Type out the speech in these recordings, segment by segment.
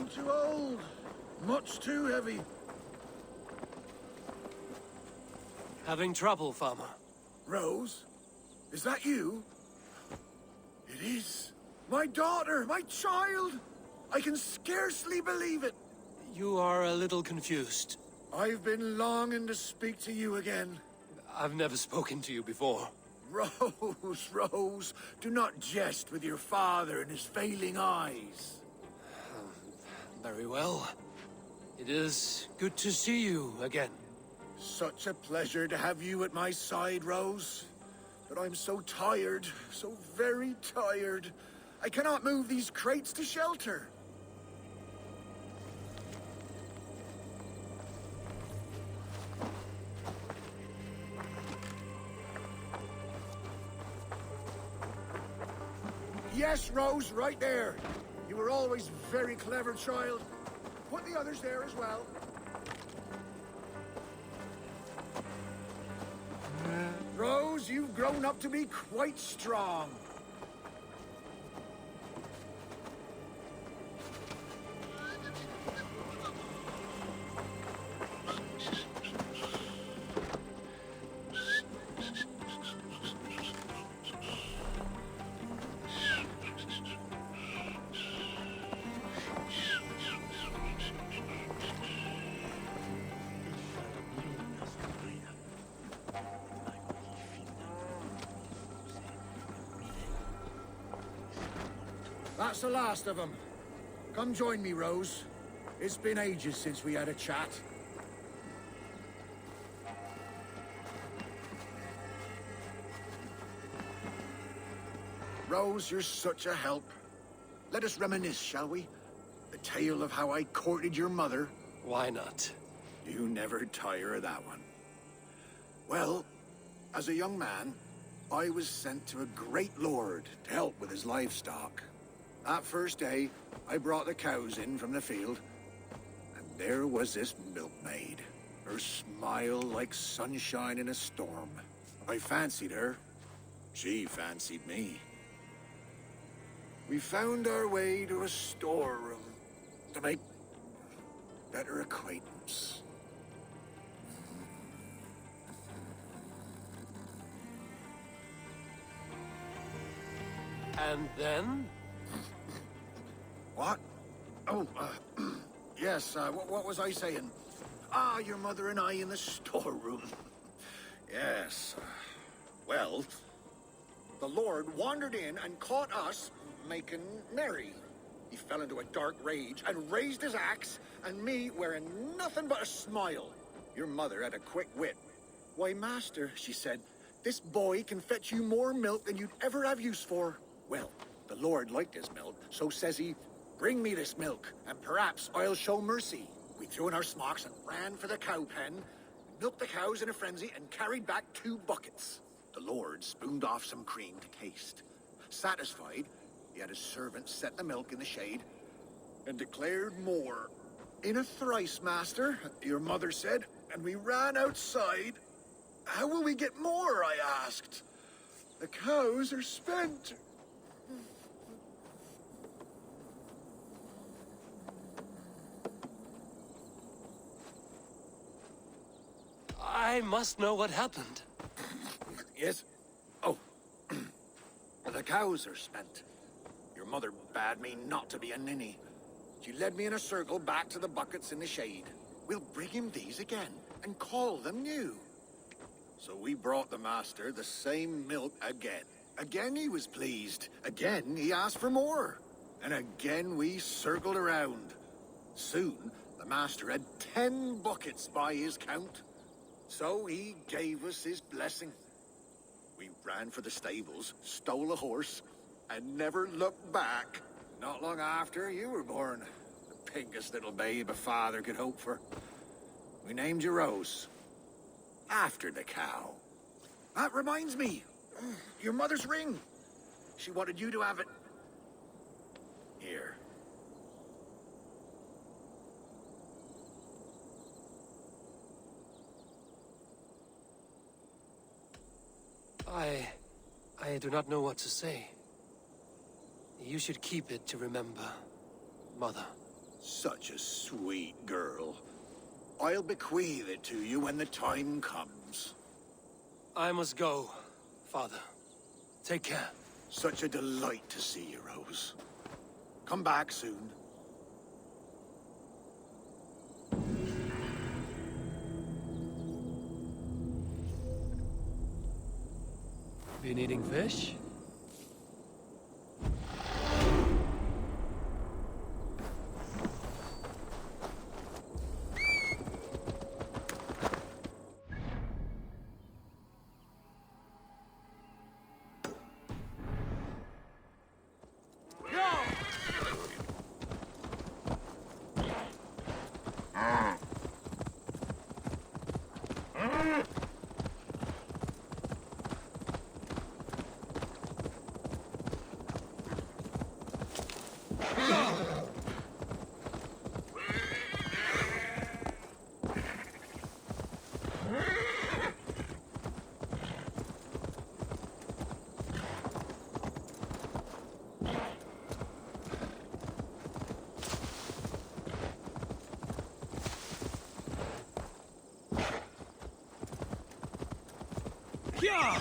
too old. Much too heavy. Having trouble, farmer? Rose? Is that you? It is. My daughter! My child! I can scarcely believe it. You are a little confused. I've been longing to speak to you again. I've never spoken to you before. Rose, Rose, do not jest with your father and his failing eyes. Very well. It is good to see you again. Such a pleasure to have you at my side, Rose. But I'm so tired, so very tired. I cannot move these crates to shelter. Yes, Rose, right there. You were always very clever, child. Put the others there as well. Rose, you've grown up to be quite strong. That's the last of them. Come join me, Rose. It's been ages since we had a chat. Rose, you're such a help. Let us reminisce, shall we? The tale of how I courted your mother. Why not? You never tire of that one. Well, as a young man, I was sent to a great lord to help with his livestock. That first day, I brought the cows in from the field, and there was this milkmaid. Her smile like sunshine in a storm. I fancied her. She fancied me. We found our way to a storeroom to make better acquaintance. And then? What? Oh, yes, what was I saying? Ah, your mother and I in the storeroom. Yes. Well, the Lord wandered in and caught us making merry. He fell into a dark rage and raised his axe, and me wearing nothing but a smile. Your mother had a quick wit. Why, master, she said, this boy can fetch you more milk than you'd ever have use for. Well, the Lord liked his milk, so says he, bring me this milk, and perhaps I'll show mercy. We threw in our smocks and ran for the cow pen, milked the cows in a frenzy, and carried back 2 buckets. The Lord spooned off some cream to taste. Satisfied, he had his servant set the milk in the shade, and declared more. In a thrice, master, your mother said, and we ran outside. How will we get more, I asked. The cows are spent. I must know what happened. Yes? Oh. The cows are spent. Your mother bade me not to be a ninny. She led me in a circle back to the buckets in the shade. We'll bring him these again, and call them new. So we brought the master the same milk again. Again he was pleased. Again he asked for more. And again we circled around. Soon, the master had 10 buckets by his count. So he gave us his blessing. We ran for the stables, stole a horse, and never looked back. Not long after, you were born. The pinkest little babe a father could hope for. We named you Rose. After the cow. That reminds me. Your mother's ring. She wanted you to have it. Here. I do not know what to say. You should keep it to remember, Mother. Such a sweet girl. I'll bequeath it to you when the time comes. I must go, Father. Take care. Such a delight to see you, Rose. Come back soon. Been eating fish? Yeah!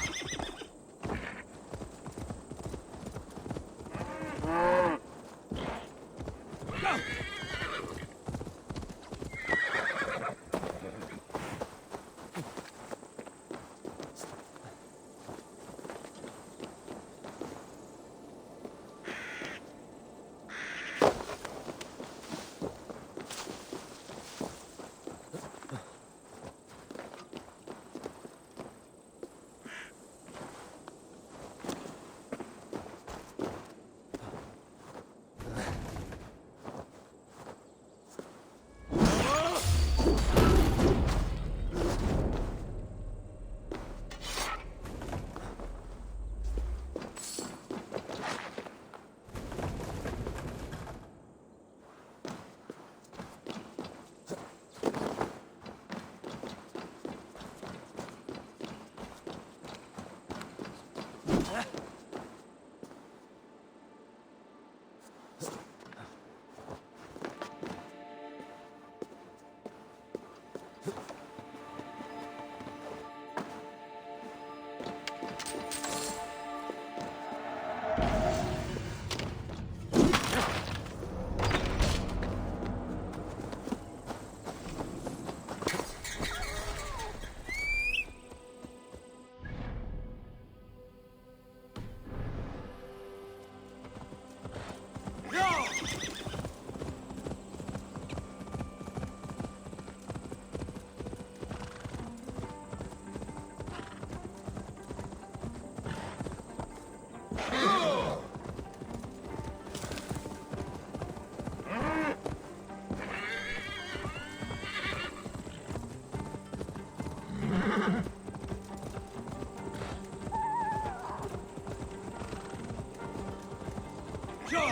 Go!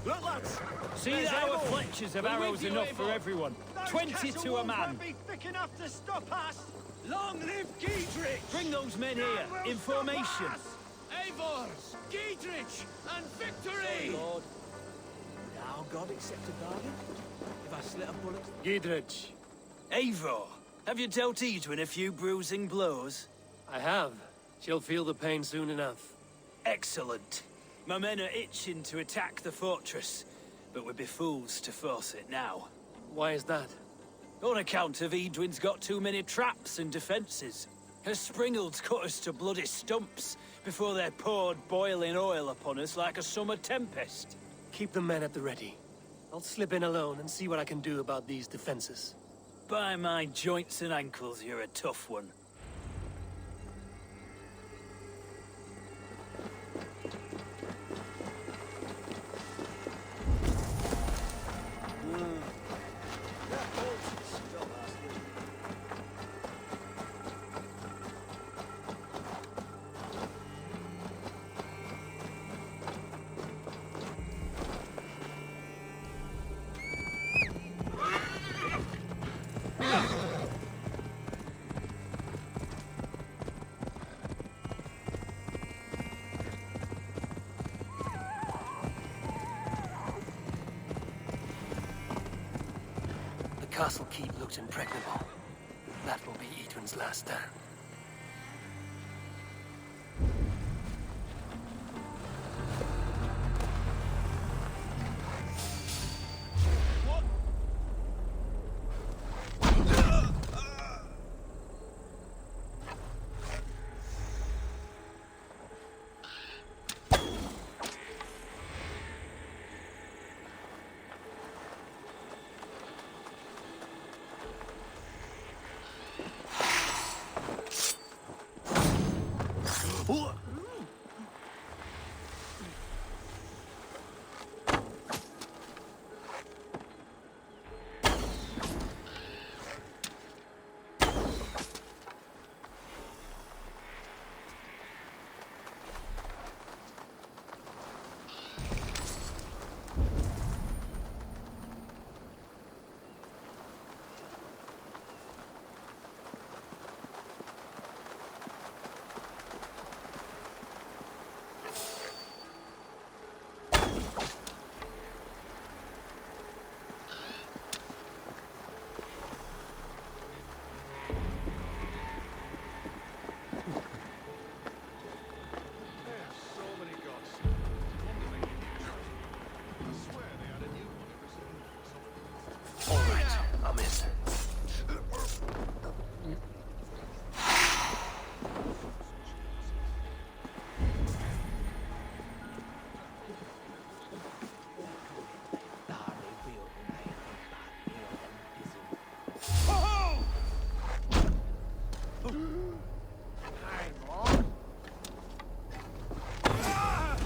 Look, lads! See There's that our ammo. fletchers of We're arrows with you, enough for Eivor. everyone. Those 20 castle to a walls man. won't be thick enough to stop us! Long live Giedrich! Bring those men here, None will in stop formation. us! Eivor, Giedrich, and victory! Lord, would our God accept a bargain? If I slit a bullet? Giedrich. Eivor, have you dealt Edwin a few bruising blows? I have. She'll feel the pain soon enough. Excellent. My men are itching to attack the fortress, but we'd be fools to force it now. Why is that? On account of Edwin's got too many traps and defences. Her Springalds cut us to bloody stumps before they poured boiling oil upon us like a summer tempest. Keep the men at the ready. I'll slip in alone and see what I can do about these defenses. By my joints and ankles, you're a tough one. castle keep looked impregnable. That will be Edwin's last stand.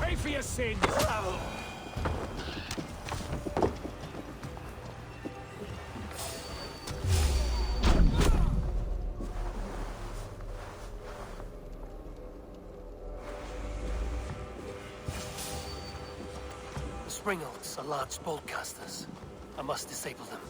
Pay for your sins! The Springolds are large bolt casters. I must disable them.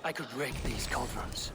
I could rake these cauldrons.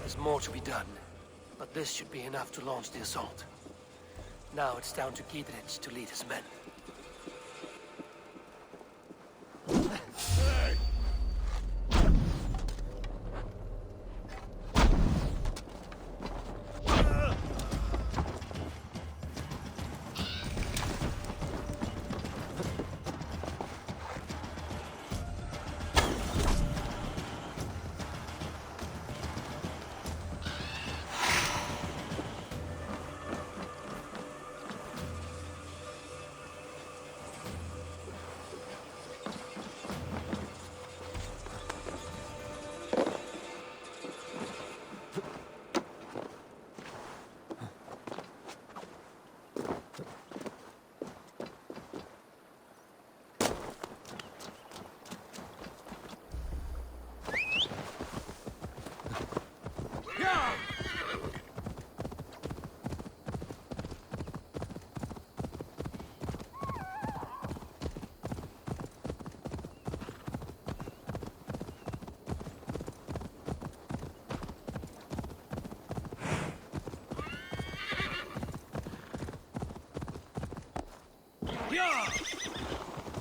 There's more to be done, but this should be enough to launch the assault. Now it's down to Giedrich to lead his men.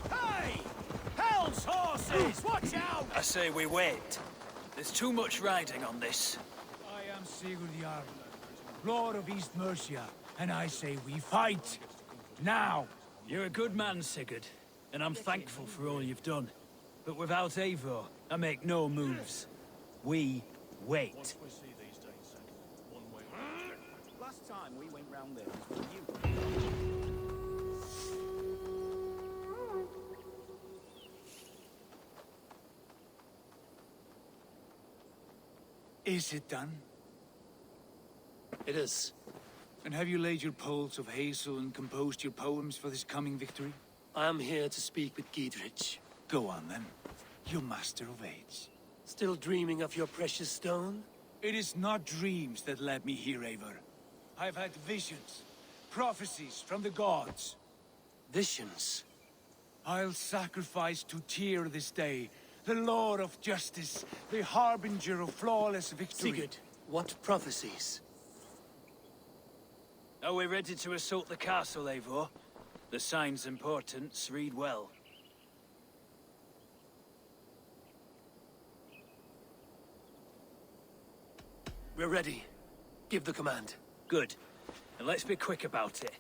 Hey! Hell's horses! Watch out! I say we wait. There's too much riding on this. I am Sigurd Jarl, Lord of East Mercia, and I say we fight. Now! You're a good man, Sigurd, and I'm thankful for all you've done. But without Eivor, I make no moves. We wait. Last time we went round there was with you. Is it done? It is. And have you laid your poles of hazel and composed your poems for this coming victory? I am here to speak with Giedrich. Go on then, you master of age. Still dreaming of your precious stone? It is not dreams that led me here, Eivor. I've had visions, prophecies from the gods. Visions? I'll sacrifice to Tyr this day, the Lord of Justice, the harbinger of flawless victory. Sigurd, what prophecies? Are we ready to assault the castle, Eivor? The signs and portents read well. We're ready. Give the command. Good. And let's be quick about it.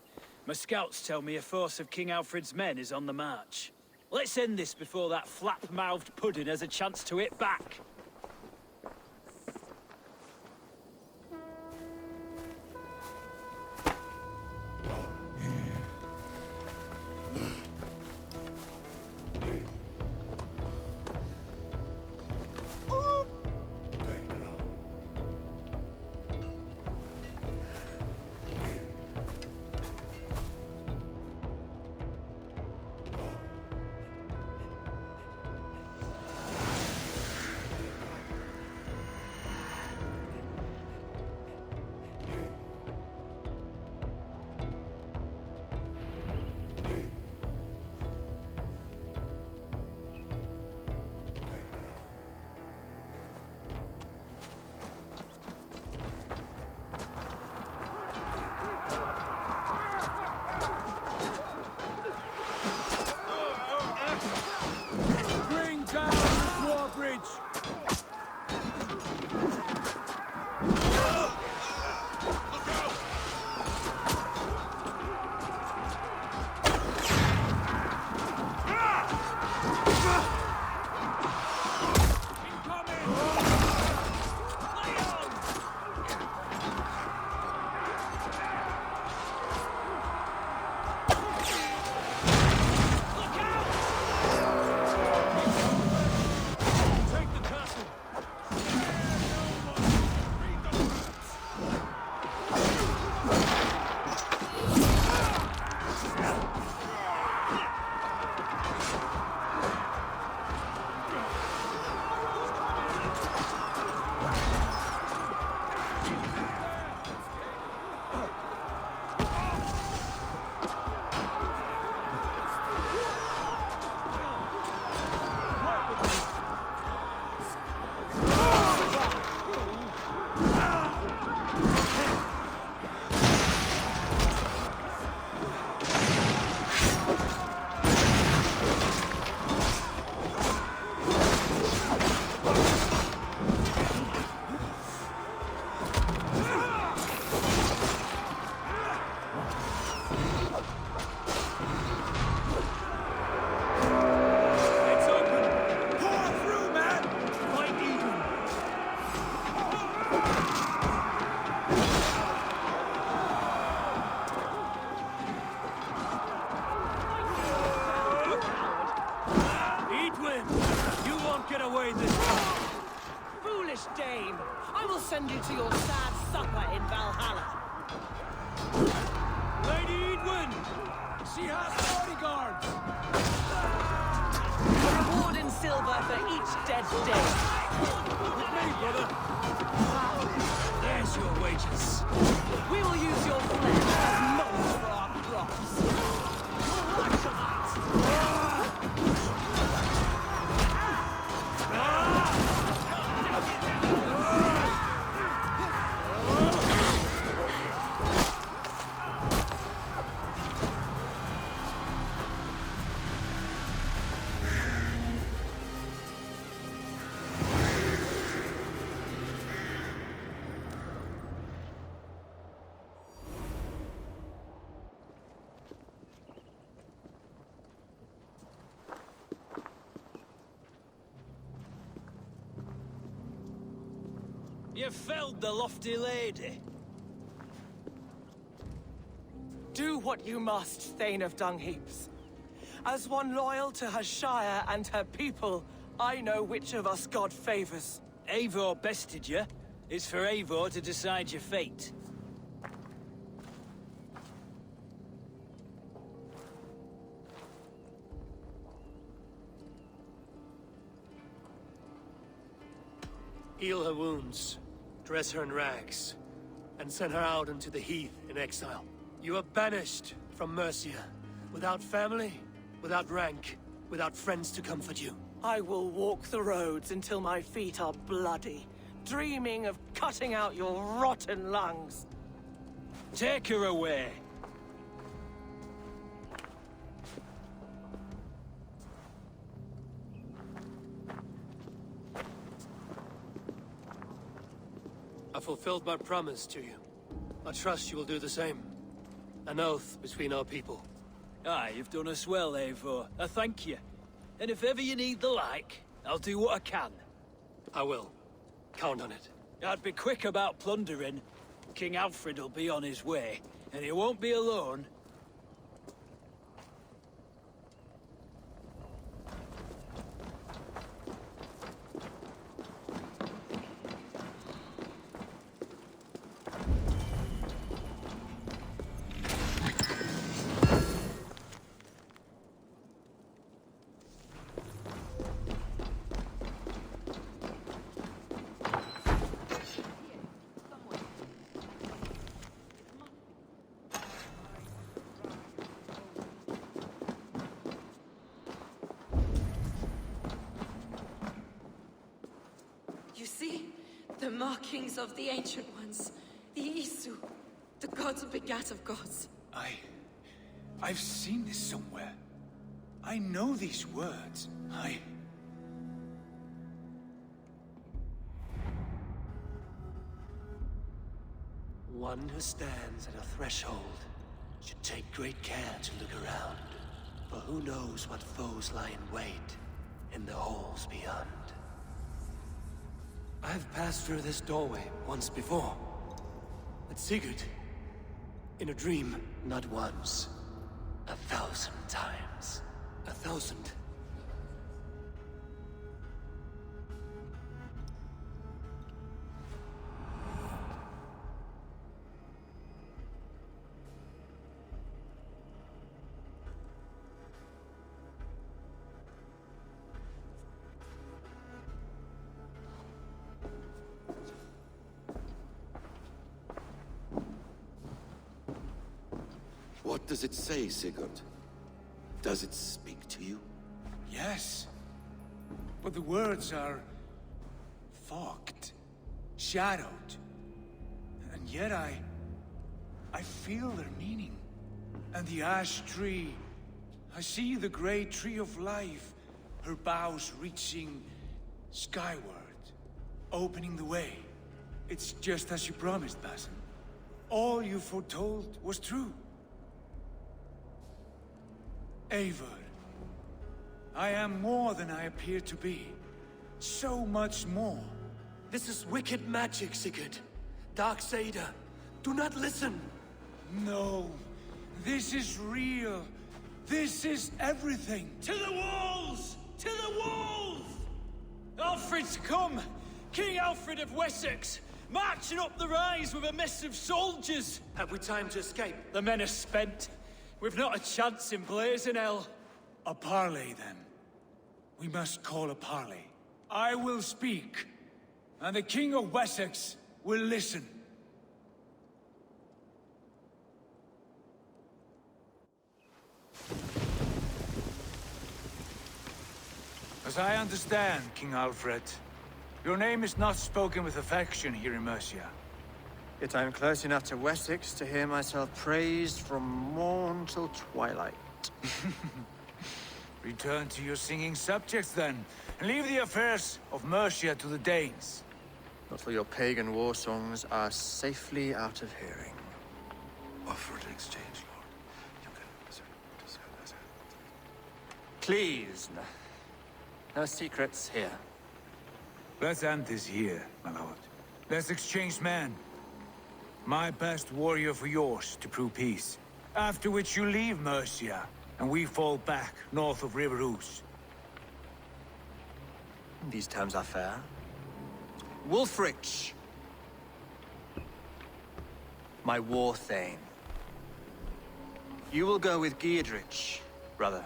My scouts tell me a force of King Alfred's men is on the march. Let's end this before that flap-mouthed pudding has a chance to hit back. send you to your sad supper in Valhalla. Lady Edwin! She has bodyguards! A reward in silver for each dead day. With me, brother! There's your wages. We will use your flesh as mulch for our crops. You'll like that. You felled the lofty lady. Do what you must, Thane of Dungheaps. As one loyal to her shire and her people, I know which of us God favors. Eivor bested you. It's for Eivor to decide your fate. Heal her wounds, dress her in rags, and send her out into the heath in exile. You are banished from Mercia, without family, without rank, without friends to comfort you. I will walk the roads until my feet are bloody, dreaming of cutting out your rotten lungs. Take her away. I fulfilled my promise to you. I trust you will do the same. An oath between our people. Aye, you've done us well, Eivor. I thank you. And if ever you need the like, I'll do what I can. I will. Count on it. I'd be quick about plundering. King Alfred will be on his way, and he won't be alone. You see? The markings of the Ancient Ones. The Isu. The gods who begat of gods. I've seen this somewhere. I know these words. One who stands at a threshold should take great care to look around. For who knows what foes lie in wait in the halls beyond. I've passed through this doorway once before. With Sigurd. In a dream. Not once. 1,000 times. 1,000. What does it say, Sigurd? Does it speak to you? Yes. But the words are... fogged. Shadowed. And yet I feel their meaning. And the ash tree... I see the great tree of life. Her boughs reaching... skyward. Opening the way. It's just as you promised, Basin. All you foretold was true. Eivor, I am more than I appear to be. So much more. This is wicked magic, Sigurd. Darksader. Do not listen. No. This is real. This is everything. To the walls! To the walls! Alfred's come! King Alfred of Wessex! marching up the rise with a mess of soldiers. Have we time to escape? The men are spent. We've not a chance in blazing hell. A parley, then. We must call a parley. I will speak, and the King of Wessex will listen. As I understand, King Alfred, your name is not spoken with affection here in Mercia. Yet I am close enough to Wessex to hear myself praised from morn till twilight. Return to your singing subjects, then, and leave the affairs of Mercia to the Danes. Not till your pagan war songs are safely out of hearing. Offer an exchange, Lord. You can... Please, no secrets here. Let's end this here, my lord. Let's exchange men. My best warrior for yours to prove peace. After which you leave Mercia, and we fall back north of River Ouse. These terms are fair. Wulfrich, my war thane. You will go with Geodrich, brother.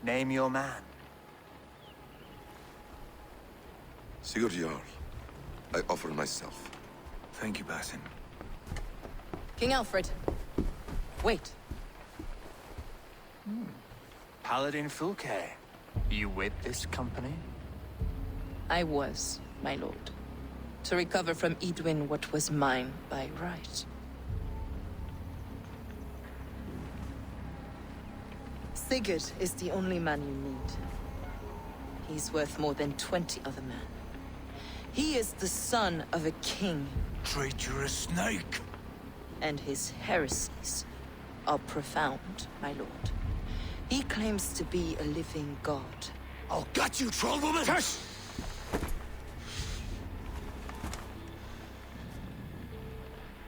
Name your man. Sigurd Jarl, I offer myself. Thank you, Basin. King Alfred. Wait. Paladin Fulke, you with this company? I was, my lord. To recover from Edwin what was mine by right. Sigurd is the only man you need. He's worth more than 20 other men. He is the son of a king. Traitorous snake! And his heresies are profound, my lord. He claims to be a living god. I'll gut you, troll woman! Tush!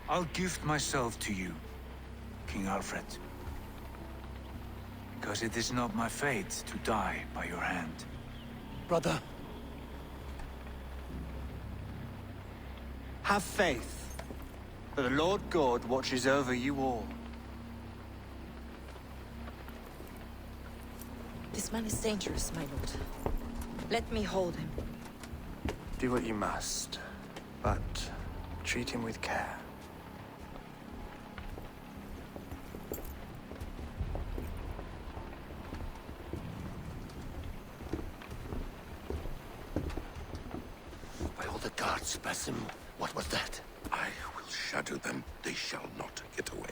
I'll gift myself to you, King Alfred. Because it is not my fate to die by your hand. Brother. Have faith, for the Lord God watches over you all. This man is dangerous, my lord. Let me hold him. Do what you must, but treat him with care. By all the gods, Basim, what was that? I will shadow them. They shall not get away.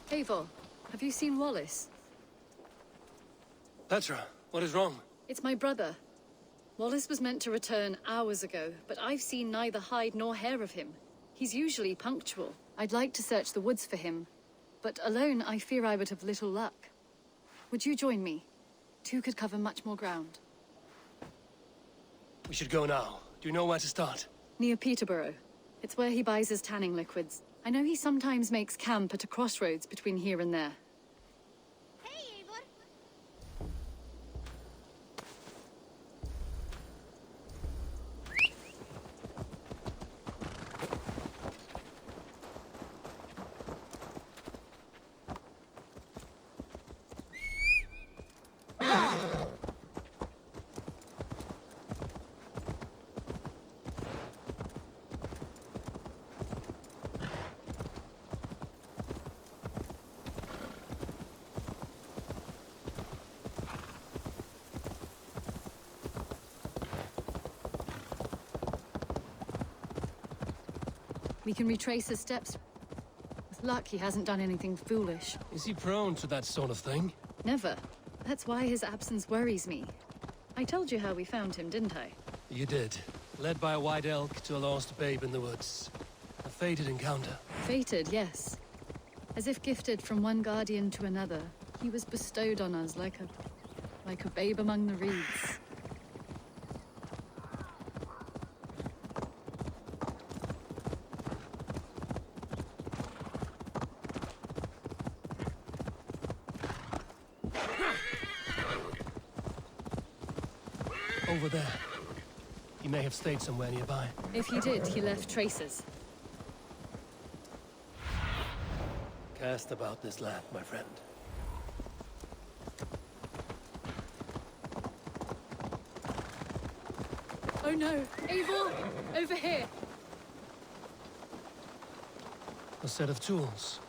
Eivor, have you seen Wallace? Petra, what is wrong? It's my brother. Wallace was meant to return hours ago, but I've seen neither hide nor hair of him. He's usually punctual. I'd like to search the woods for him, but alone I fear I would have little luck. Would you join me? Two could cover much more ground. We should go now. Do you know where to start? Near Peterborough. It's where he buys his tanning liquids. I know he sometimes makes camp at a crossroads between here and there. Hey, Eivor! We can retrace his steps. With luck, he hasn't done anything foolish. Is he prone to that sort of thing? Never. That's why his absence worries me. I told you how we found him, didn't I? You did. Led by a white elk to a lost babe in the woods. A fated encounter. Fated, yes. As if gifted from one guardian to another, he was bestowed on us like a babe among the reeds. Over there. He may have stayed somewhere nearby. If he did, he left traces. Cast about this land, my friend. Oh no! Eivor! Over here! A set of tools.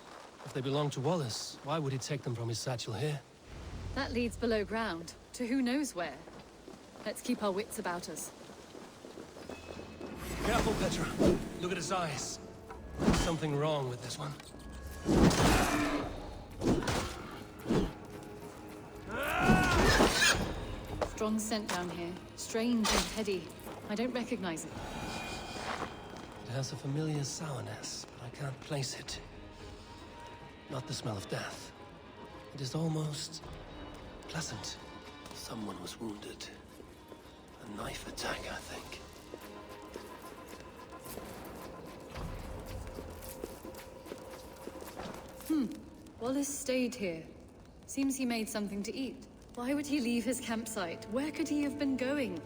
If they belong to Wallace, why would he take them from his satchel here? That leads below ground, to who knows where. Let's keep our wits about us. Careful, Petra. Look at his eyes. There's something wrong with this one. Strong scent down here. Strange and heady. I don't recognize it. It has a familiar sourness, but I can't place it. Not the smell of death. It is almost pleasant. Someone was wounded. A knife attack, I think. Wallace stayed here. Seems he made something to eat. Why would he leave his campsite? Where could he have been going?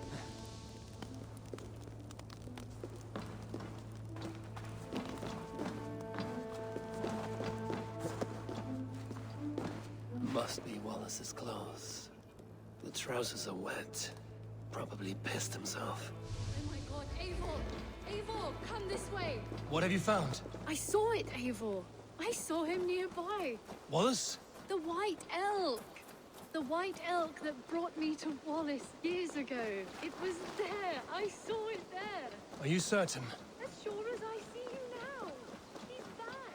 Must be Wallace's clothes. The trousers are wet. Probably pissed himself. Oh my god, Eivor! Eivor, come this way! What have you found? I saw it, Eivor! I saw him nearby! Wallace? The white elk! The white elk that brought me to Wallace years ago. It was there! I saw it there! Are you certain? As sure as I see you now! He's back!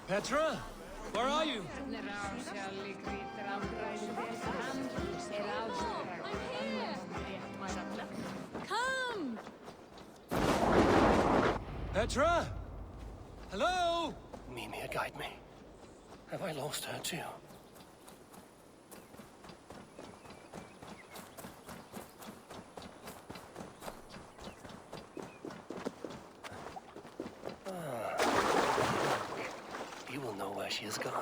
Petra? Where are you? I'm here! Come! Petra? Hello? Mimir, guide me. Have I lost her too? You will know where she has gone.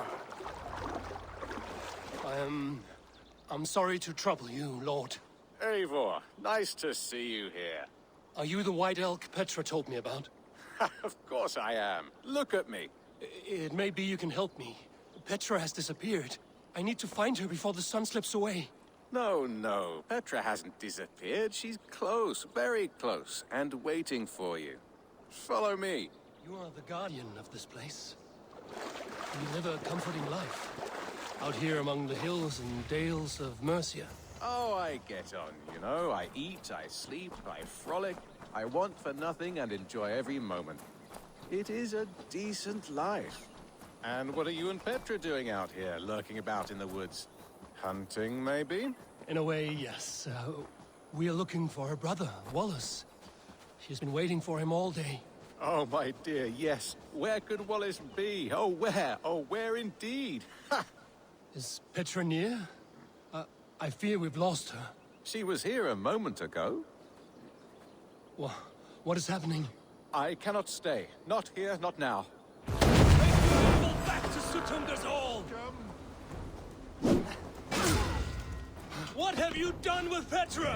I'm sorry to trouble you, Lord. Eivor, nice to see you here. Are you the white elk Petra told me about? Of course I am. Look at me. It may be you can help me. Petra has disappeared. I need to find her before the sun slips away. No. Petra hasn't disappeared. She's close, very close, and waiting for you. Follow me. You are the guardian of this place. You live a comforting life. Out here among the hills and dales of Mercia. Oh, I get on, you know. I eat, I sleep, I frolic. I want for nothing and enjoy every moment. It is a decent life. And what are you and Petra doing out here, lurking about in the woods? Hunting, maybe? In a way, yes. We are looking for her brother, Wallace. She's been waiting for him all day. Oh, my dear, yes. Where could Wallace be? Oh, where? Oh, where indeed? Ha! Is Petra near? I fear we've lost her. She was here a moment ago. What is happening? I cannot stay. Not here, not now. Back to Sutunda's Hall! What have you done with Petra?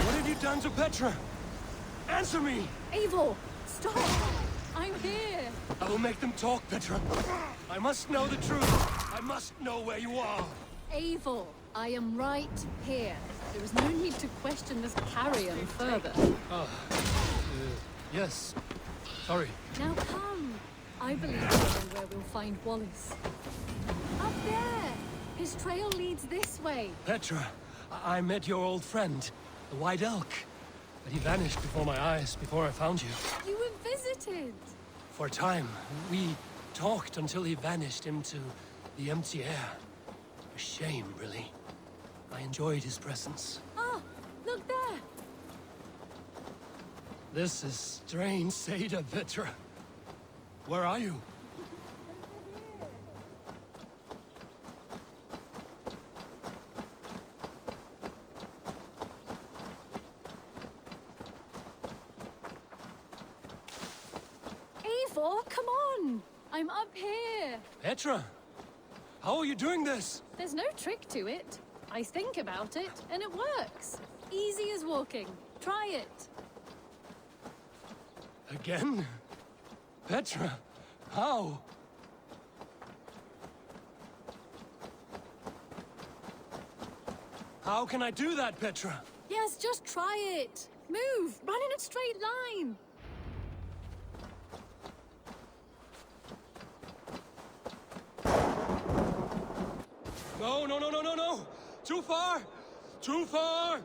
What have you done to Petra? Answer me! Eivor, stop! I'm here! I will make them talk, Petra. I must know the truth. I must know where you are. Eivor, I am right here. There is no need to question this carrion further. Yes. Sorry. Now come. I believe I know where we'll find Wallace. Up there! His trail leads this way. Petra, I met your old friend, the White Elk. But he vanished before my eyes, before I found you. You were visited. For a time, we talked until he vanished into the empty air. A shame, really. I enjoyed his presence. Ah, look there! This is strange, Seda, Petra. Where are you? Eivor, come on! I'm up here! Petra! How are you doing this? There's no trick to it. I think about it, and it works. Easy as walking. Try it. Again? Petra, how? How can I do that, Petra? Yes, just try it. Move! Run in a straight line! No, no, no, no, no, no! Too far! Too far!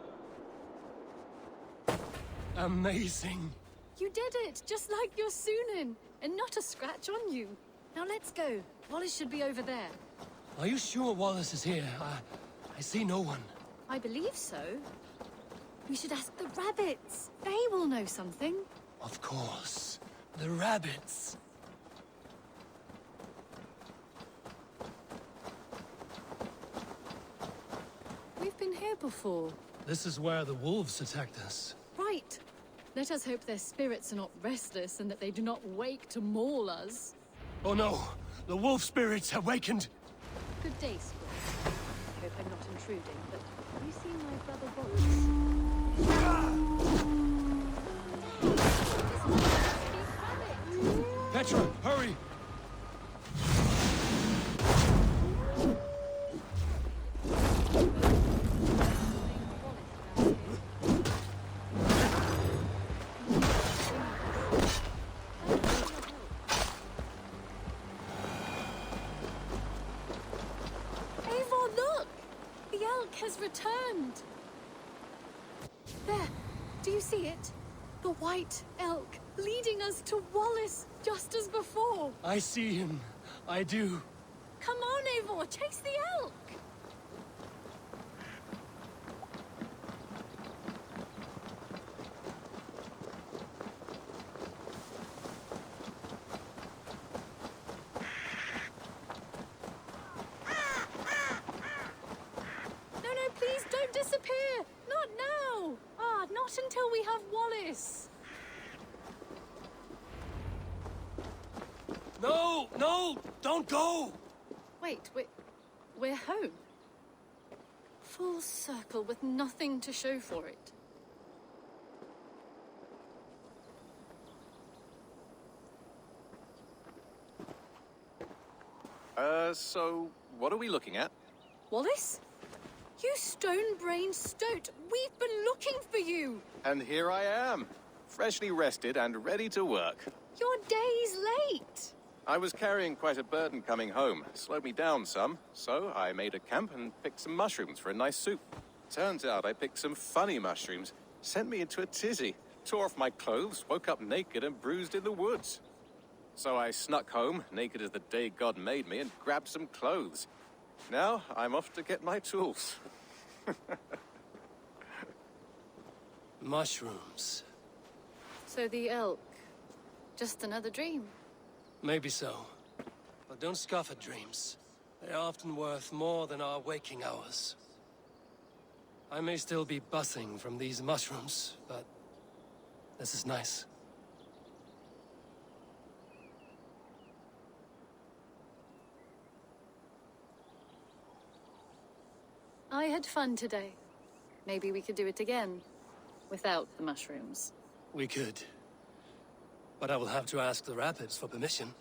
Amazing. You did it, just like your Sunan, and not a scratch on you. Now let's go. Wallace should be over there. Are you sure Wallace is here? I see no one. I believe so. We should ask the rabbits. They will know something. Of course. The rabbits. We've been here before. This is where the wolves attacked us. Right. Let us hope their spirits are not restless and that they do not wake to maul us. Oh no! The wolf spirits have wakened! Good day, Squirrel. I hope I'm not intruding, but have you seen my brother Wallace? Petra, hurry! Eivor, look! The elk has returned. There, do you see it? The white elk leading us to Wallace, just as before. I see him. I do. Come on, Eivor, chase the elk! No, please don't disappear! Not now! Not until we have Wallace! No! No! Don't go! Wait, we're home. Full circle with nothing to show for it. So what are we looking at? Wallace? You stone-brained stoat! We've been looking for you! And here I am, freshly rested and ready to work. You're days late! I was carrying quite a burden coming home. Slowed me down some, so I made a camp and picked some mushrooms for a nice soup. Turns out I picked some funny mushrooms. Sent me into a tizzy. Tore off my clothes, woke up naked and bruised in the woods. So I snuck home, naked as the day God made me, and grabbed some clothes. Now I'm off to get my tools. Mushrooms. So the elk, just another dream. Maybe so. But don't scoff at dreams. They're often worth more than our waking hours. I may still be buzzing from these mushrooms, but this is nice. I had fun today. Maybe we could do it again, without the mushrooms. We could. But I will have to ask the rapids for permission.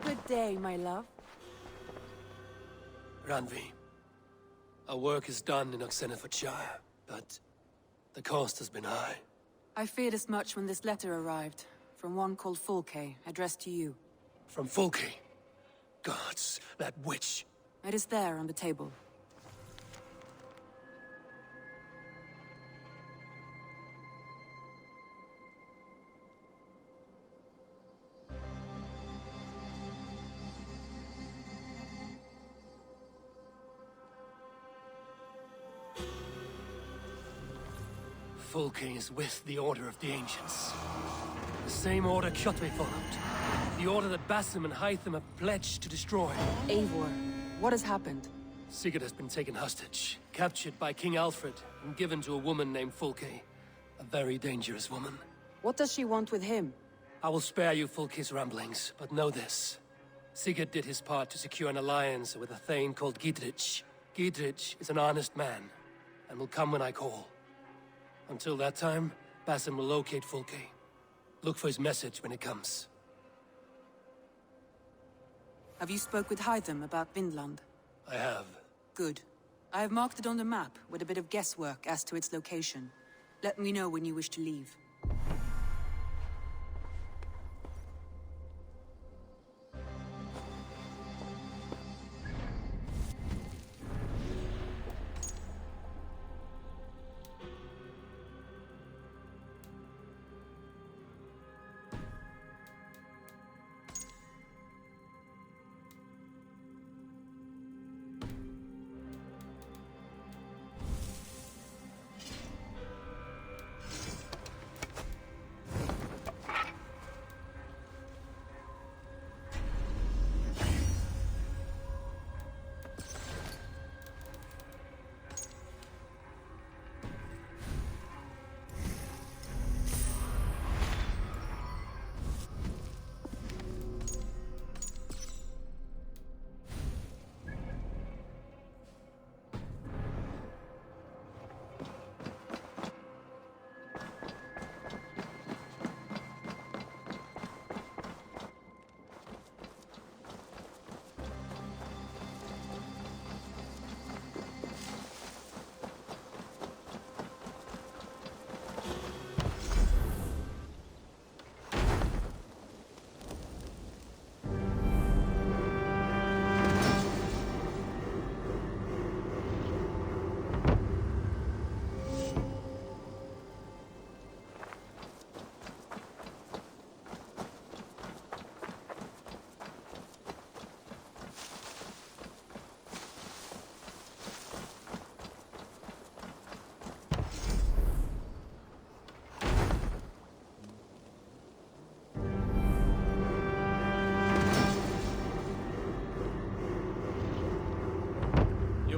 Good day, my love. Ranvi, our work is done in Oxenfordshire, but the cost has been high. I feared as much when this letter arrived, from one called Fulke, addressed to you. From Fulke? Gods, that witch! It is there on the table. Fulke is with the Order of the Ancients. The same order Kjotve followed. The order that Basim and Hytham have pledged to destroy. Eivor, what has happened? Sigurd has been taken hostage, captured by King Alfred, and given to a woman named Fulke. A very dangerous woman. What does she want with him? I will spare you Fulke's ramblings, but know this. Sigurd did his part to secure an alliance with a thane called Gidrich. Gidrich is an honest man, and will come when I call. Until that time, Basim will locate Fulke. Look for his message when it comes. Have you spoke with Hytham about Vinland? I have. Good. I have marked it on the map with a bit of guesswork as to its location. Let me know when you wish to leave.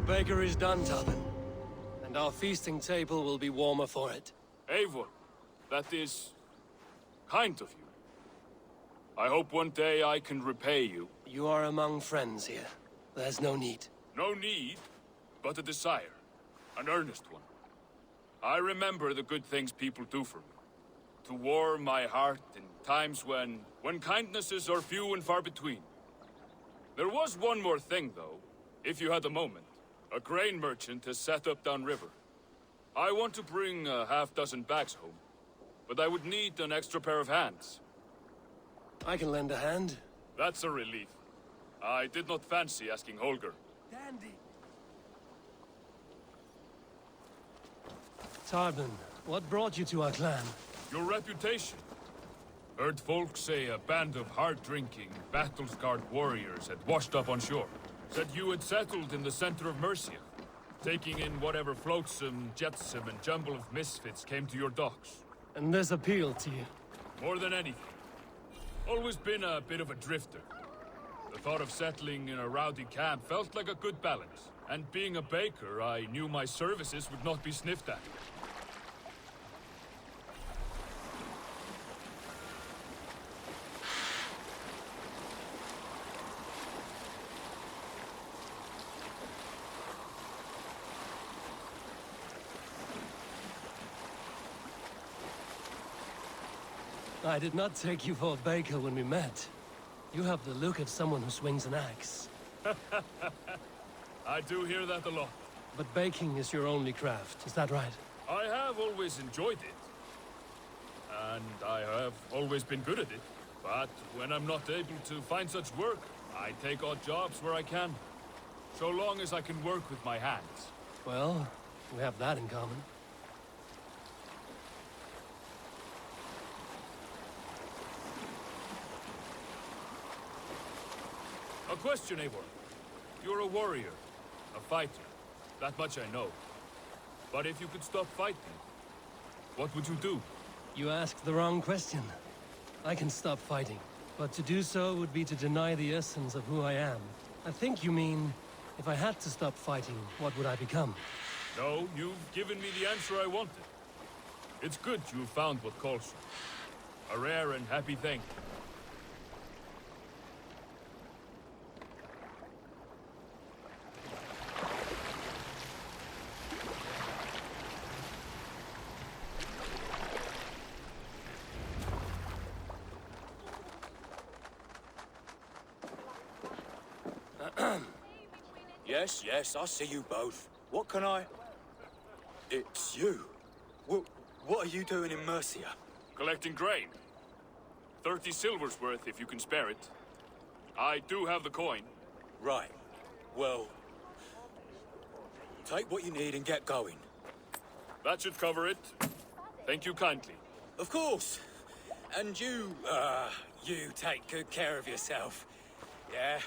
baker is done, Tubman. And our feasting table will be warmer for it. Eivor, that is kind of you. I hope one day I can repay you. You are among friends here. There's no need. No need, but a desire. An earnest one. I remember the good things people do for me. To warm my heart in times when kindnesses are few and far between. There was one more thing, though, if you had a moment. A grain merchant has set up downriver. I want to bring a half-dozen bags home, but I would need an extra pair of hands. I can lend a hand. That's a relief. I did not fancy asking Holger. Dandy. Tarbin, what brought you to our clan? Your reputation. Heard folks say a band of hard-drinking, battle-scarred warriors had washed up on shore. Said you had settled in the center of Mercia, taking in whatever flotsam, jetsam, and jumble of misfits came to your docks. And this appealed to you? More than anything. Always been a bit of a drifter. The thought of settling in a rowdy camp felt like a good balance. And being a baker, I knew my services would not be sniffed at. I did not take you for a baker when we met. You have the look of someone who swings an axe. I do hear that a lot. But baking is your only craft, is that right? I have always enjoyed it. And I have always been good at it. But when I'm not able to find such work, I take odd jobs where I can. So long as I can work with my hands. Well, we have that in common. A question, Eivor. You're a warrior, a fighter. That much I know. But if you could stop fighting, what would you do? You asked the wrong question. I can stop fighting, but to do so would be to deny the essence of who I am. I think you mean, if I had to stop fighting, what would I become? No, you've given me the answer I wanted. It's good you've found what calls you. A rare and happy thing. Yes, I see you both. What can I... It's you. What are you doing in Mercia? Collecting grain. 30 silver's worth if you can spare it. I do have the coin. Right. Well... take what you need and get going. That should cover it. Thank you kindly. Of course. And you take good care of yourself. Yeah?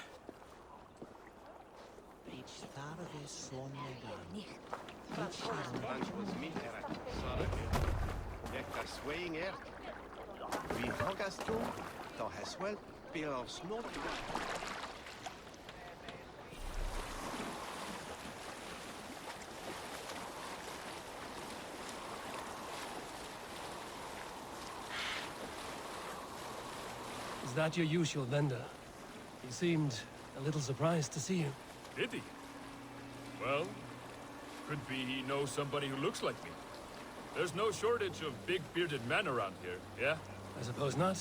Is that your usual vendor? He seemed a little surprised to see you. Did he? Well, could be he knows somebody who looks like me. There's no shortage of big bearded men around here, yeah? I suppose not.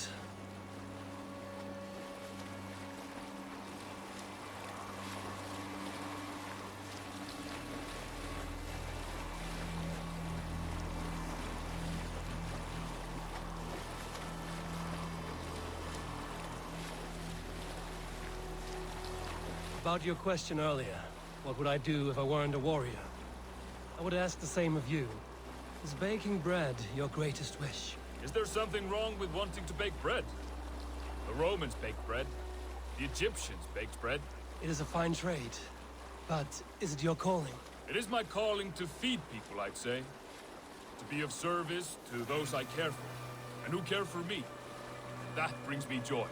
About your question earlier, what would I do if I weren't a warrior? I would ask the same of you. Is baking bread your greatest wish? Is there something wrong with wanting to bake bread? The Romans baked bread. The Egyptians baked bread. It is a fine trade. But is it your calling? It is my calling to feed people, I'd say. To be of service to those I care for, and who care for me. That brings me joy.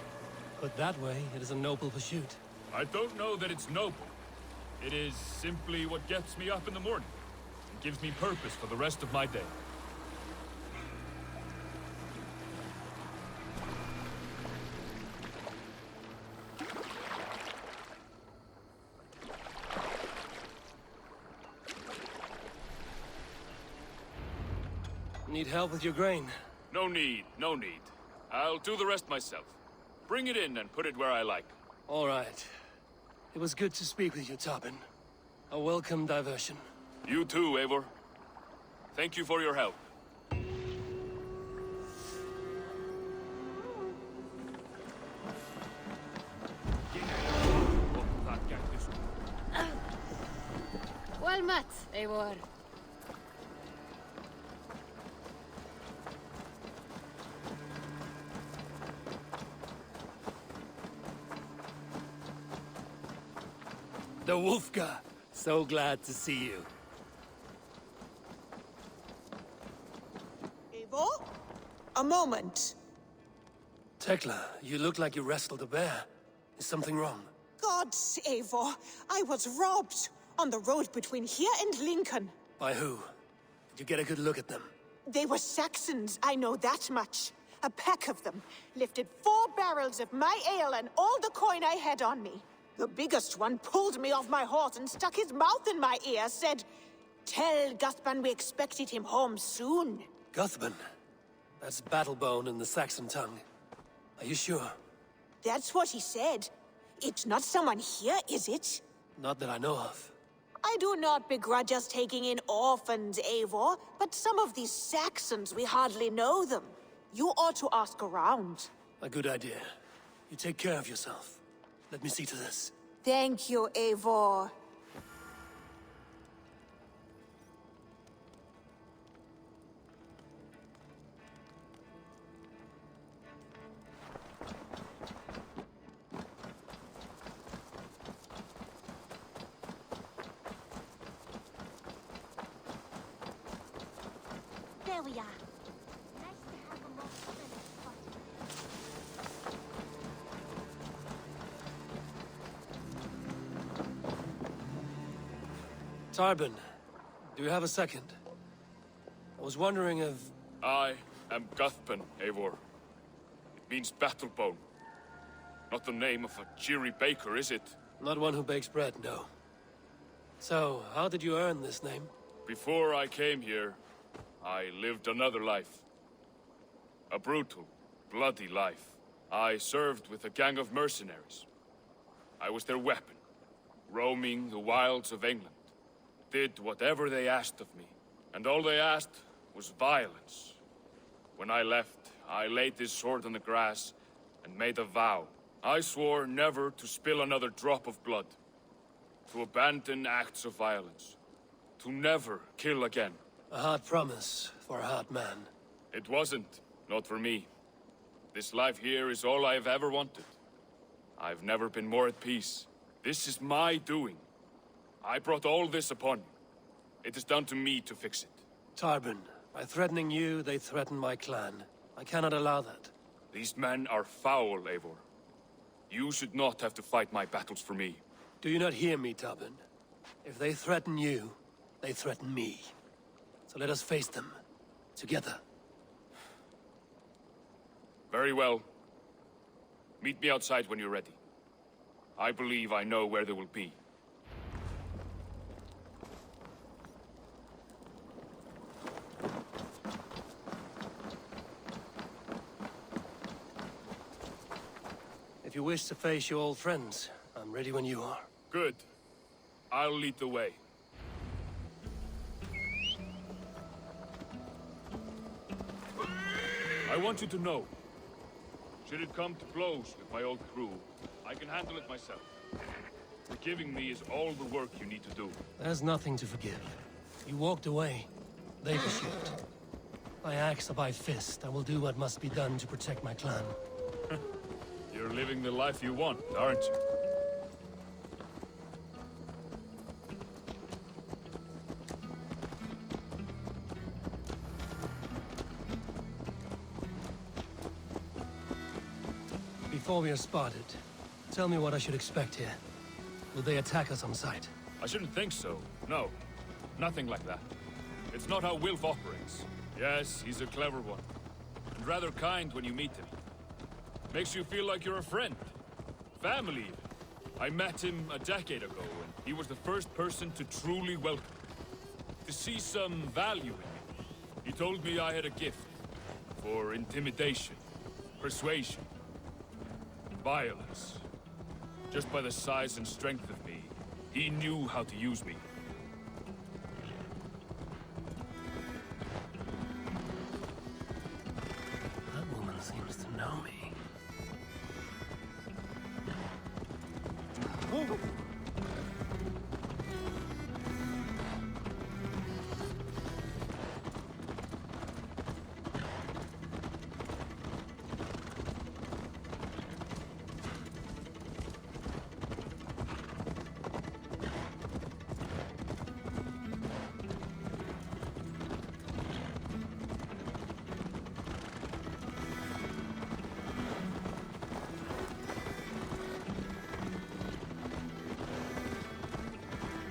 Put that way, it is a noble pursuit. I don't know that it's noble, It is simply what gets me up in the morning and gives me purpose for the rest of my day. Need help with your grain? No need, no need. I'll do the rest myself. Bring it in and put it where I like. All right. It was good to speak with you, Tobin. A welcome diversion. You too, Eivor. Thank you for your help. Well met, Eivor. The Wolfka. So glad to see you. Eivor? A moment. Tekla, you look like you wrestled a bear. Is something wrong? Gods, Eivor, I was robbed on the road between here and Lincoln. By who? Did you get a good look at them? They were Saxons, I know that much. A pack of them lifted 4 barrels of my ale and all the coin I had on me. The biggest one pulled me off my horse and stuck his mouth in my ear, said, "Tell Guthban we expected him home soon." Guthban? That's Battlebone in the Saxon tongue. Are you sure? That's what he said. It's not someone here, is it? Not that I know of. I do not begrudge us taking in orphans, Eivor, but some of these Saxons, we hardly know them. You ought to ask around. A good idea. You take care of yourself. Let me see to this. Thank you, Eivor. There we are. Nice to have a more permanent spot. Tarbin, do you have a second? I was wondering if... I am Guthban, Eivor. It means Battlebone. Not the name of a cheery baker, is it? Not one who bakes bread, no. So, how did you earn this name? Before I came here, I lived another life. A brutal, bloody life. I served with a gang of mercenaries. I was their weapon, roaming the wilds of England. Did whatever they asked of me, and all they asked was violence. When I left, I laid this sword on the grass and made a vow. I swore never to spill another drop of blood, to abandon acts of violence, to never kill again. A hard promise for a hard man. It wasn't, not for me. This life here is all I've ever wanted. I've never been more at peace. This is my doing. I brought all this upon me. It is down to me to fix it. Tarbin, by threatening you, they threaten my clan. I cannot allow that. These men are foul, Eivor. You should not have to fight my battles for me. Do you not hear me, Tarbin? If they threaten you, they threaten me. So let us face them. Together. Very well. Meet me outside when you're ready. I believe I know where they will be. If you wish to face your old friends, I'm ready when you are. Good. I'll lead the way. I want you to know, should it come to blows with my old crew, I can handle it myself. Forgiving me is all the work you need to do. There's nothing to forgive. You walked away. They pursued. By axe or by fist, I will do what must be done to protect my clan. You're living the life you want, aren't you? Before we are spotted, tell me what I should expect here. Will they attack us on sight? I shouldn't think so. No, nothing like that. It's not how Wilf operates. Yes, he's a clever one. And rather kind when you meet him. Makes you feel like you're a friend. Family, even. I met him a decade ago, and he was the first person to truly welcome me. To see some value in me. He told me I had a gift. For intimidation, persuasion, violence. Just by the size and strength of me, he knew how to use me. That woman seems to know me.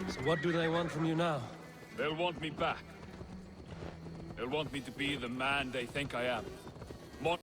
So what do they want from you now? They'll want me back. They'll want me to be the man they think I am.